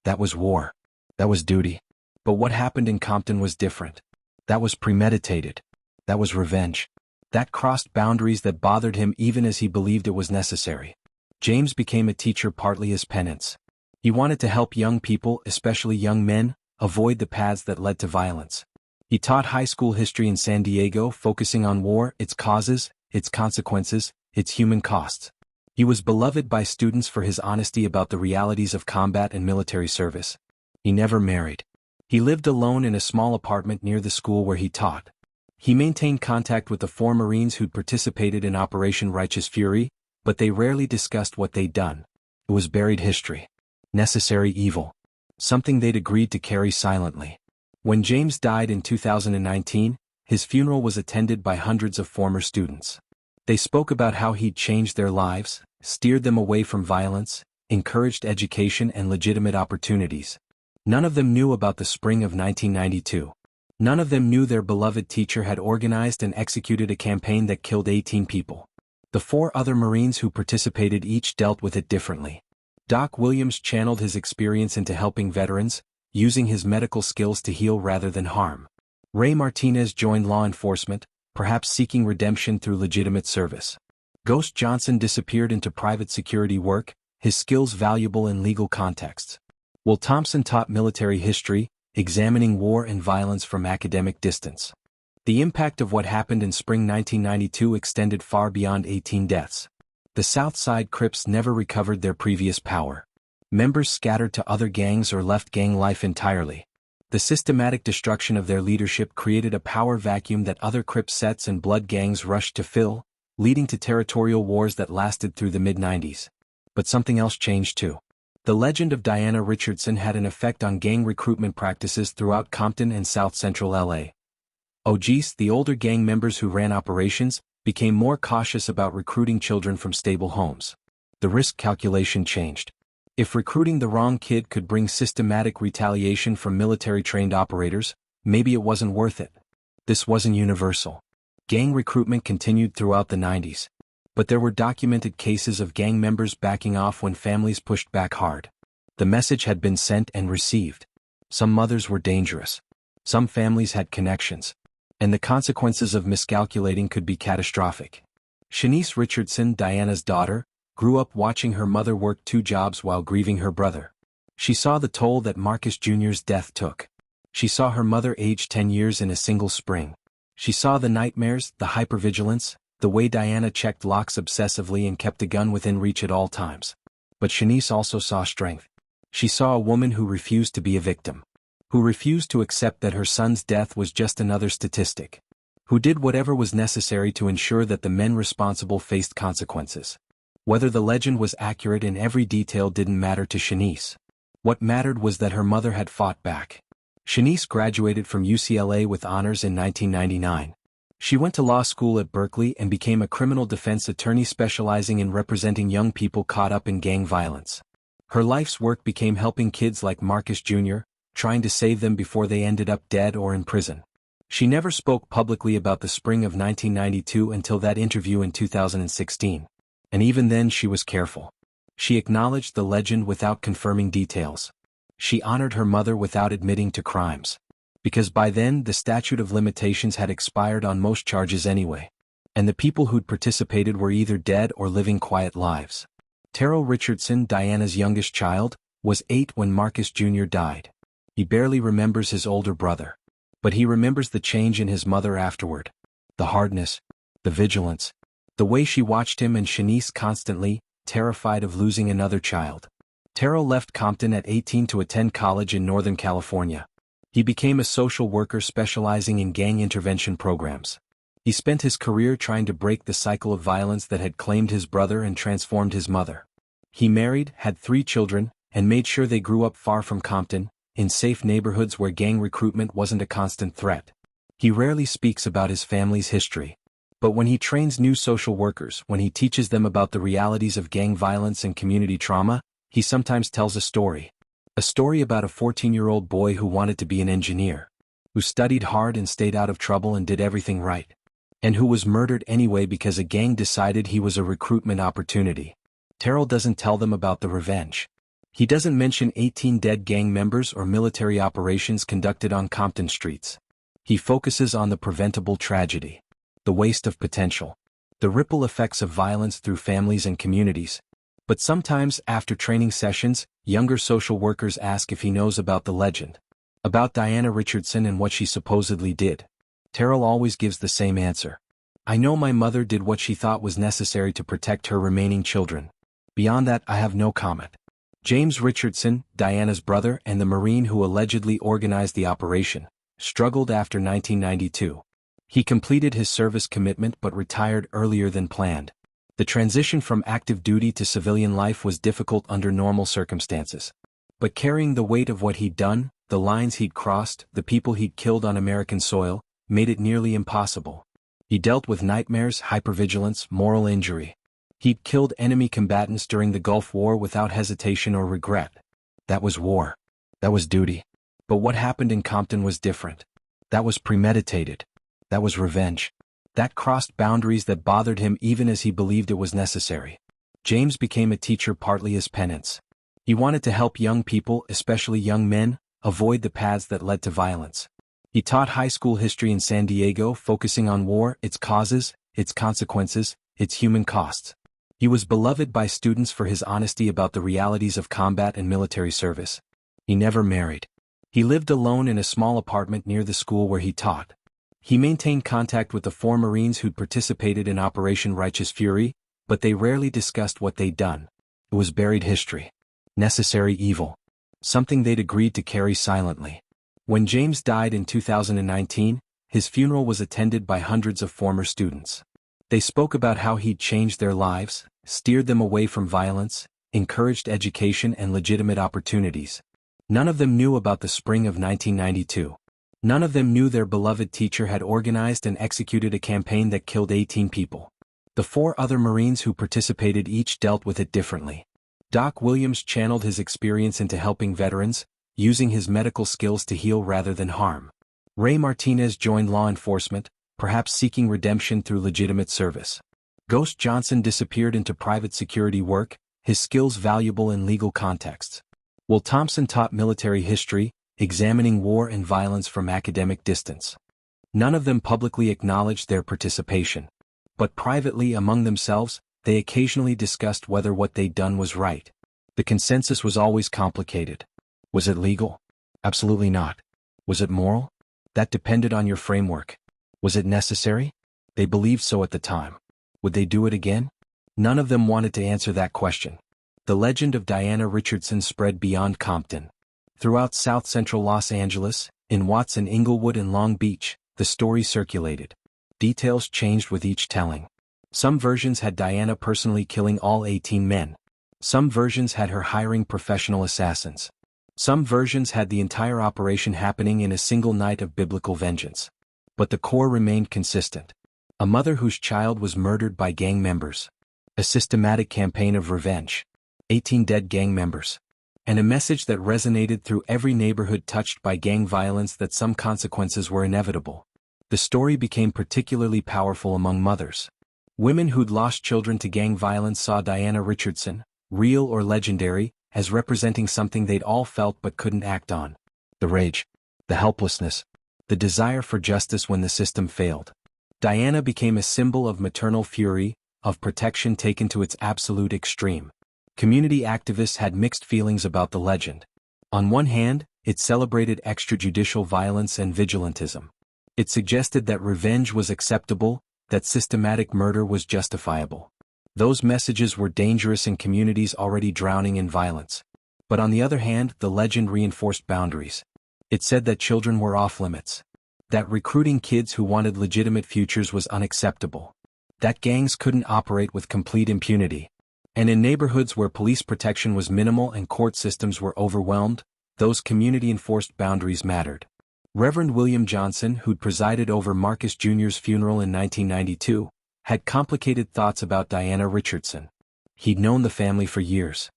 That was war. That was duty. But what happened in Compton was different. That was premeditated. That was revenge. That crossed boundaries that bothered him even as he believed it was necessary. James became a teacher partly as penance. He wanted to help young people, especially young men, avoid the paths that led to violence. He taught high school history in San Diego, focusing on war, its causes, its consequences, its human costs. He was beloved by students for his honesty about the realities of combat and military service. He never married. He lived alone in a small apartment near the school where he taught. He maintained contact with the 4 Marines who'd participated in Operation Righteous Fury, but they rarely discussed what they'd done. It was buried history. Necessary evil. Something they'd agreed to carry silently. When James died in 2019, his funeral was attended by hundreds of former students. They spoke about how he'd changed their lives, steered them away from violence, encouraged education and legitimate opportunities. None of them knew about the spring of 1992. None of them knew their beloved teacher had organized and executed a campaign that killed 18 people. The 4 other Marines who participated each dealt with it differently. Doc Williams channeled his experience into helping veterans, using his medical skills to heal rather than harm. Ray Martinez joined law enforcement, perhaps seeking redemption through legitimate service. Ghost Johnson disappeared into private security work, his skills valuable in legal contexts. Will Thompson taught military history, examining war and violence from academic distance. The impact of what happened in spring 1992 extended far beyond 18 deaths. The South Side Crips never recovered their previous power. Members scattered to other gangs or left gang life entirely. The systematic destruction of their leadership created a power vacuum that other Crip sets and blood gangs rushed to fill, leading to territorial wars that lasted through the mid-90s. But something else changed too. The legend of Diana Richardson had an effect on gang recruitment practices throughout Compton and South Central LA. OGs, the older gang members who ran operations, became more cautious about recruiting children from stable homes. The risk calculation changed. If recruiting the wrong kid could bring systematic retaliation from military-trained operators, maybe it wasn't worth it. This wasn't universal. Gang recruitment continued throughout the 90s. But there were documented cases of gang members backing off when families pushed back hard. The message had been sent and received. Some mothers were dangerous. Some families had connections. And the consequences of miscalculating could be catastrophic. Shanice Richardson, Diana's daughter, grew up watching her mother work 2 jobs while grieving her brother. She saw the toll that Marcus Jr.'s death took. She saw her mother age 10 years in a single spring. She saw the nightmares, the hypervigilance, the way Diana checked locks obsessively and kept a gun within reach at all times. But Shanice also saw strength. She saw a woman who refused to be a victim. Who refused to accept that her son's death was just another statistic. Who did whatever was necessary to ensure that the men responsible faced consequences. Whether the legend was accurate in every detail didn't matter to Shanice. What mattered was that her mother had fought back. Shanice graduated from UCLA with honors in 1999. She went to law school at Berkeley and became a criminal defense attorney specializing in representing young people caught up in gang violence. Her life's work became helping kids like Marcus Jr., trying to save them before they ended up dead or in prison. She never spoke publicly about the spring of 1992 until that interview in 2016. And even then she was careful. She acknowledged the legend without confirming details. She honored her mother without admitting to crimes. Because by then the statute of limitations had expired on most charges anyway. And the people who'd participated were either dead or living quiet lives. Terrell Richardson, Diana's youngest child, was 8 when Marcus Jr. died. He barely remembers his older brother. But he remembers the change in his mother afterward. The hardness, the vigilance, the way she watched him and Shanice constantly, terrified of losing another child. Terrell left Compton at 18 to attend college in Northern California. He became a social worker specializing in gang intervention programs. He spent his career trying to break the cycle of violence that had claimed his brother and transformed his mother. He married, had 3 children, and made sure they grew up far from Compton, in safe neighborhoods where gang recruitment wasn't a constant threat. He rarely speaks about his family's history. But when he trains new social workers, when he teaches them about the realities of gang violence and community trauma, he sometimes tells a story. A story about a 14-year-old boy who wanted to be an engineer. Who studied hard and stayed out of trouble and did everything right. And who was murdered anyway because a gang decided he was a recruitment opportunity. Terrell doesn't tell them about the revenge. He doesn't mention 18 dead gang members or military operations conducted on Compton streets. He focuses on the preventable tragedy, the waste of potential, the ripple effects of violence through families and communities. But sometimes, after training sessions, younger social workers ask if he knows about the legend, about Diana Richardson and what she supposedly did. Terrell always gives the same answer. I know my mother did what she thought was necessary to protect her remaining children. Beyond that, I have no comment. James Richardson, Diana's brother and the Marine who allegedly organized the operation, struggled after 1992. He completed his service commitment but retired earlier than planned. The transition from active duty to civilian life was difficult under normal circumstances. But carrying the weight of what he'd done, the lines he'd crossed, the people he'd killed on American soil, made it nearly impossible. He dealt with nightmares, hypervigilance, moral injury. He'd killed enemy combatants during the Gulf War without hesitation or regret. That was war. That was duty. But what happened in Compton was different. That was premeditated. That was revenge. That crossed boundaries that bothered him even as he believed it was necessary. James became a teacher partly as penance. He wanted to help young people, especially young men, avoid the paths that led to violence. He taught high school history in San Diego, focusing on war, its causes, its consequences, its human costs. He was beloved by students for his honesty about the realities of combat and military service. He never married. He lived alone in a small apartment near the school where he taught. He maintained contact with the 4 Marines who'd participated in Operation Righteous Fury, but they rarely discussed what they'd done. It was buried history. Necessary evil. Something they'd agreed to carry silently. When James died in 2019, his funeral was attended by hundreds of former students. They spoke about how he'd changed their lives, steered them away from violence, encouraged education and legitimate opportunities. None of them knew about the spring of 1992. None of them knew their beloved teacher had organized and executed a campaign that killed 18 people. The 4 other Marines who participated each dealt with it differently. Doc Williams channeled his experience into helping veterans, using his medical skills to heal rather than harm. Ray Martinez joined law enforcement, perhaps seeking redemption through legitimate service. Ghost Johnson disappeared into private security work, his skills valuable in legal contexts. Will Thompson taught military history, examining war and violence from academic distance. None of them publicly acknowledged their participation. But privately among themselves, they occasionally discussed whether what they'd done was right. The consensus was always complicated. Was it legal? Absolutely not. Was it moral? That depended on your framework. Was it necessary? They believed so at the time. Would they do it again? None of them wanted to answer that question. The legend of Diana Richardson spread beyond Compton. Throughout south-central Los Angeles, in Watts and Inglewood and Long Beach, the story circulated. Details changed with each telling. Some versions had Diana personally killing all 18 men. Some versions had her hiring professional assassins. Some versions had the entire operation happening in a single night of biblical vengeance. But the core remained consistent. A mother whose child was murdered by gang members. A systematic campaign of revenge. 18 dead gang members. And a message that resonated through every neighborhood touched by gang violence that some consequences were inevitable. The story became particularly powerful among mothers. Women who'd lost children to gang violence saw Diana Richardson, real or legendary, as representing something they'd all felt but couldn't act on. The rage. The helplessness. The desire for justice when the system failed. Diana became a symbol of maternal fury, of protection taken to its absolute extreme. Community activists had mixed feelings about the legend. On one hand, it celebrated extrajudicial violence and vigilantism. It suggested that revenge was acceptable, that systematic murder was justifiable. Those messages were dangerous in communities already drowning in violence. But on the other hand, the legend reinforced boundaries. It said that children were off-limits. That recruiting kids who wanted legitimate futures was unacceptable. That gangs couldn't operate with complete impunity. And in neighborhoods where police protection was minimal and court systems were overwhelmed, those community-enforced boundaries mattered. Reverend William Johnson, who'd presided over Marcus Jr.'s funeral in 1992, had complicated thoughts about Diana Richardson. He'd known the family for years.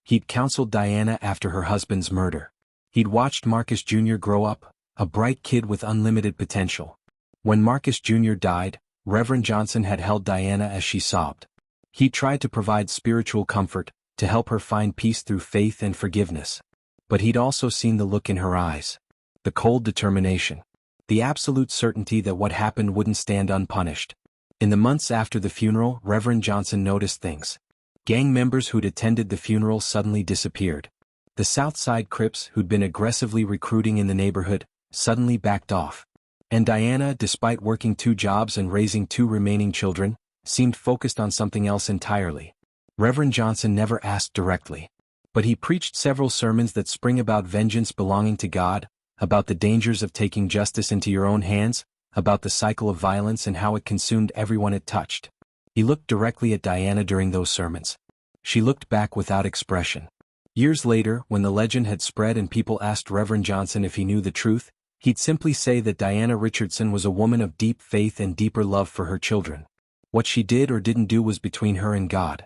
He'd counseled Diana after her husband's murder. He'd watched Marcus Jr. grow up, a bright kid with unlimited potential. When Marcus Jr. died, Reverend Johnson had held Diana as she sobbed. He tried to provide spiritual comfort, to help her find peace through faith and forgiveness. But he'd also seen the look in her eyes. The cold determination. The absolute certainty that what happened wouldn't stand unpunished. In the months after the funeral, Reverend Johnson noticed things. Gang members who'd attended the funeral suddenly disappeared. The Southside Crips, who'd been aggressively recruiting in the neighborhood, suddenly backed off. And Diana, despite working 2 jobs and raising 2 remaining children, seemed focused on something else entirely. Reverend Johnson never asked directly. But he preached several sermons that spring about vengeance belonging to God, about the dangers of taking justice into your own hands, about the cycle of violence and how it consumed everyone it touched. He looked directly at Diana during those sermons. She looked back without expression. Years later, when the legend had spread and people asked Reverend Johnson if he knew the truth, he'd simply say that Diana Richardson was a woman of deep faith and deeper love for her children. What she did or didn't do was between her and God.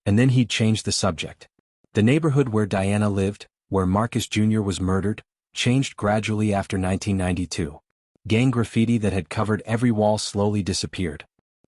And then he'd change the subject. The neighborhood where Diana lived, where Marcus Jr. was murdered, changed gradually after 1992. Gang graffiti that had covered every wall slowly disappeared.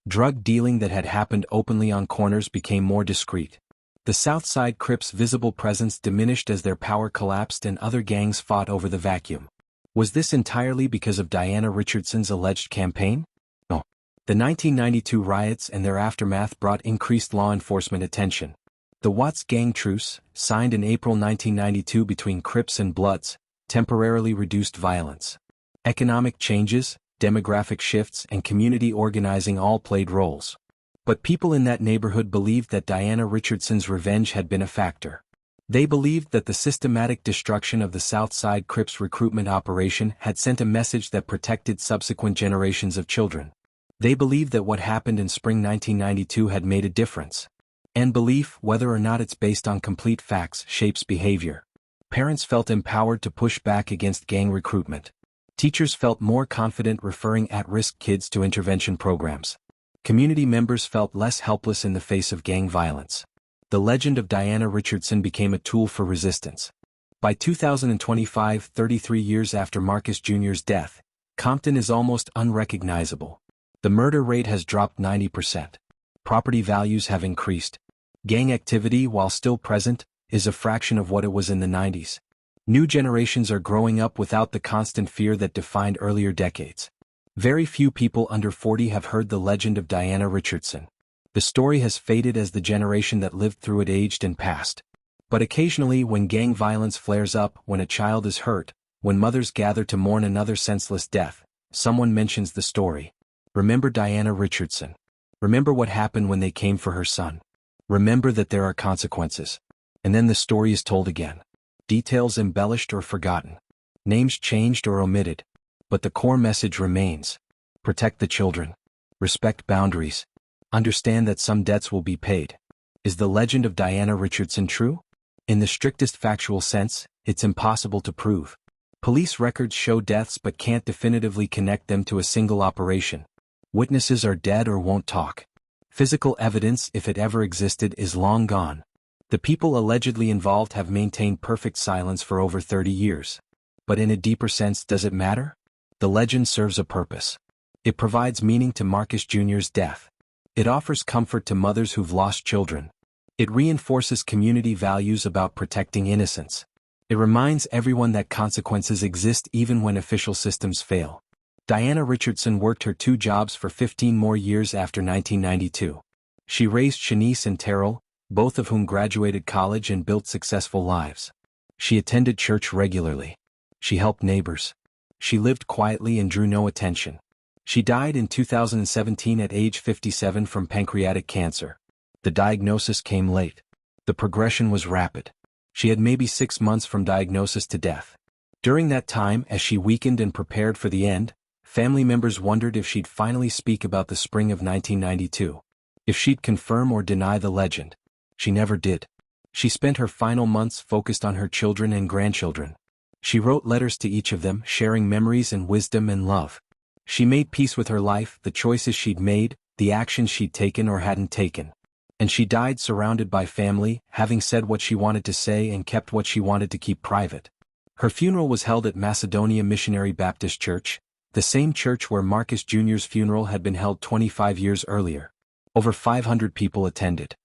Drug dealing that had happened openly on corners became more discreet. The Southside Crips' visible presence diminished as their power collapsed and other gangs fought over the vacuum. Was this entirely because of Diana Richardson's alleged campaign? No. The 1992 riots and their aftermath brought increased law enforcement attention. The Watts Gang Truce, signed in April 1992 between Crips and Bloods, temporarily reduced violence. Economic changes, demographic shifts, and community organizing all played roles. But people in that neighborhood believed that Diana Richardson's revenge had been a factor. They believed that the systematic destruction of the Southside Crips recruitment operation had sent a message that protected subsequent generations of children. They believed that what happened in spring 1992 had made a difference. And belief, whether or not it's based on complete facts, shapes behavior. Parents felt empowered to push back against gang recruitment. Teachers felt more confident referring at-risk kids to intervention programs. Community members felt less helpless in the face of gang violence. The legend of Diana Richardson became a tool for resistance. By 2025, 33 years after Marcus Jr.'s death, Compton is almost unrecognizable. The murder rate has dropped 90%. Property values have increased. Gang activity, while still present, is a fraction of what it was in the 90s. New generations are growing up without the constant fear that defined earlier decades. Very few people under 40 have heard the legend of Diana Richardson. The story has faded as the generation that lived through it aged and passed. But occasionally, when gang violence flares up, when a child is hurt, when mothers gather to mourn another senseless death, someone mentions the story. Remember Diana Richardson. Remember what happened when they came for her son. Remember that there are consequences. And then the story is told again. Details embellished or forgotten. Names changed or omitted. But the core message remains. Protect the children. Respect boundaries. Understand that some debts will be paid. Is the legend of Diana Richardson true? In the strictest factual sense, it's impossible to prove. Police records show deaths but can't definitively connect them to a single operation. Witnesses are dead or won't talk. Physical evidence, if it ever existed, is long gone. The people allegedly involved have maintained perfect silence for over 30 years. But in a deeper sense, does it matter? The legend serves a purpose. It provides meaning to Marcus Jr.'s death. It offers comfort to mothers who've lost children. It reinforces community values about protecting innocence. It reminds everyone that consequences exist even when official systems fail. Diana Richardson worked her 2 jobs for 15 more years after 1992. She raised Shanice and Terrell, both of whom graduated college and built successful lives. She attended church regularly. She helped neighbors. She lived quietly and drew no attention. She died in 2017 at age 57 from pancreatic cancer. The diagnosis came late. The progression was rapid. She had maybe 6 months from diagnosis to death. During that time, as she weakened and prepared for the end, family members wondered if she'd finally speak about the spring of 1992. If she'd confirm or deny the legend. She never did. She spent her final months focused on her children and grandchildren. She wrote letters to each of them, sharing memories and wisdom and love. She made peace with her life, the choices she'd made, the actions she'd taken or hadn't taken. And she died surrounded by family, having said what she wanted to say and kept what she wanted to keep private. Her funeral was held at Macedonia Missionary Baptist Church, the same church where Marcus Jr.'s funeral had been held 25 years earlier. Over 500 people attended.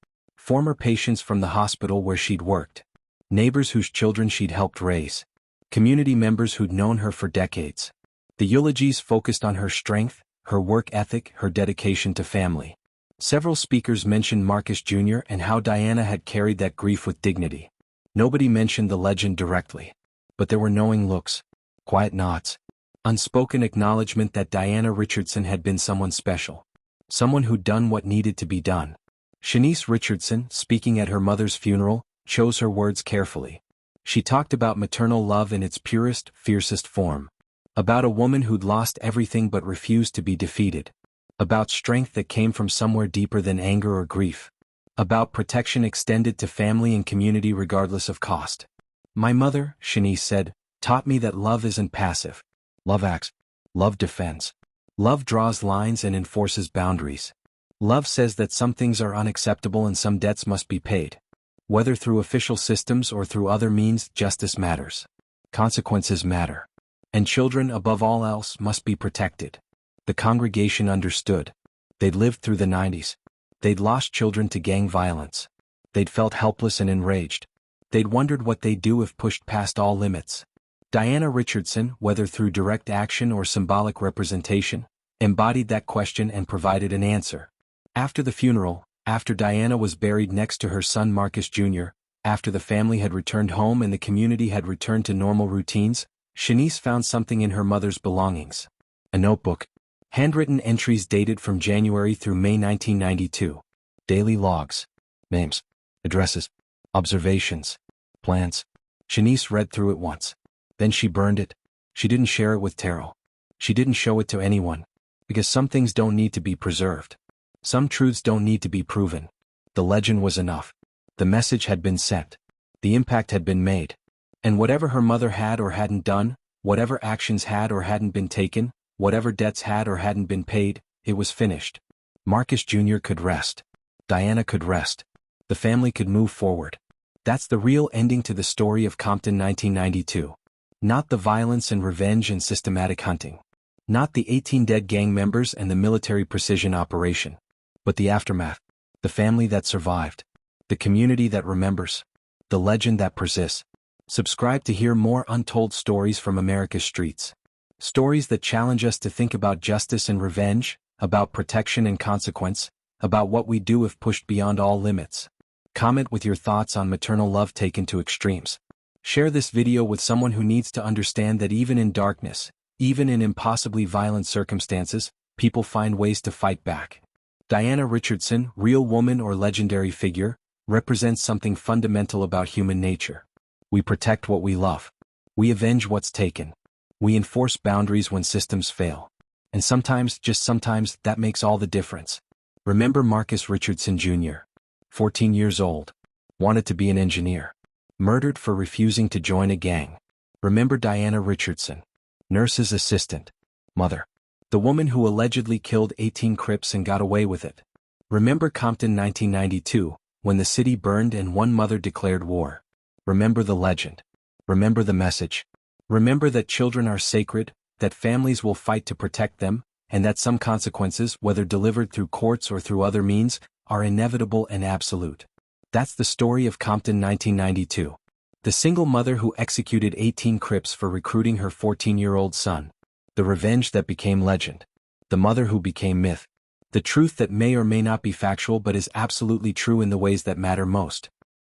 Former patients from the hospital where she'd worked. Neighbors whose children she'd helped raise. Community members who'd known her for decades. The eulogies focused on her strength, her work ethic, her dedication to family. Several speakers mentioned Marcus Jr. and how Diana had carried that grief with dignity. Nobody mentioned the legend directly. But there were knowing looks, quiet nods, unspoken acknowledgement that Diana Richardson had been someone special. Someone who'd done what needed to be done. Shanice Richardson, speaking at her mother's funeral, chose her words carefully. She talked about maternal love in its purest, fiercest form. About a woman who'd lost everything but refused to be defeated. About strength that came from somewhere deeper than anger or grief. About protection extended to family and community regardless of cost. My mother, Shanice said, taught me that love isn't passive. Love acts. Love defends. Love draws lines and enforces boundaries. Love says that some things are unacceptable and some debts must be paid. Whether through official systems or through other means, justice matters. Consequences matter. And children, above all else, must be protected. The congregation understood. They'd lived through the 90s. They'd lost children to gang violence. They'd felt helpless and enraged. They'd wondered what they'd do if pushed past all limits. Diana Richardson, whether through direct action or symbolic representation, embodied that question and provided an answer. After the funeral, after Diana was buried next to her son Marcus Jr., after the family had returned home and the community had returned to normal routines, Shanice found something in her mother's belongings. A notebook. Handwritten entries dated from January through May 1992. Daily logs. Names. Addresses. Observations. Plans. Shanice read through it once. Then she burned it. She didn't share it with Terrell. She didn't show it to anyone. Because some things don't need to be preserved. Some truths don't need to be proven. The legend was enough. The message had been sent. The impact had been made. And whatever her mother had or hadn't done, whatever actions had or hadn't been taken, whatever debts had or hadn't been paid, it was finished. Marcus Jr. could rest. Diana could rest. The family could move forward. That's the real ending to the story of Compton 1992. Not the violence and revenge and systematic hunting. Not the 18 dead gang members and the military precision operation. But the aftermath. The family that survived. The community that remembers. The legend that persists. Subscribe to hear more untold stories from America's streets. Stories that challenge us to think about justice and revenge, about protection and consequence, about what we do if pushed beyond all limits. Comment with your thoughts on maternal love taken to extremes. Share this video with someone who needs to understand that even in darkness, even in impossibly violent circumstances, people find ways to fight back. Diana Richardson, real woman or legendary figure, represents something fundamental about human nature. We protect what we love. We avenge what's taken. We enforce boundaries when systems fail. And sometimes, just sometimes, that makes all the difference. Remember Marcus Richardson Jr., 14 years old, wanted to be an engineer, murdered for refusing to join a gang. Remember Diana Richardson, nurse's assistant, mother, the woman who allegedly killed 18 Crips and got away with it. Remember Compton 1992, when the city burned and one mother declared war. Remember the legend. Remember the message. Remember that children are sacred, that families will fight to protect them, and that some consequences, whether delivered through courts or through other means, are inevitable and absolute. That's the story of Compton 1992. The single mother who executed 18 Crips for recruiting her 14-year-old son. The revenge that became legend. The mother who became myth. The truth that may or may not be factual but is absolutely true in the ways that matter most.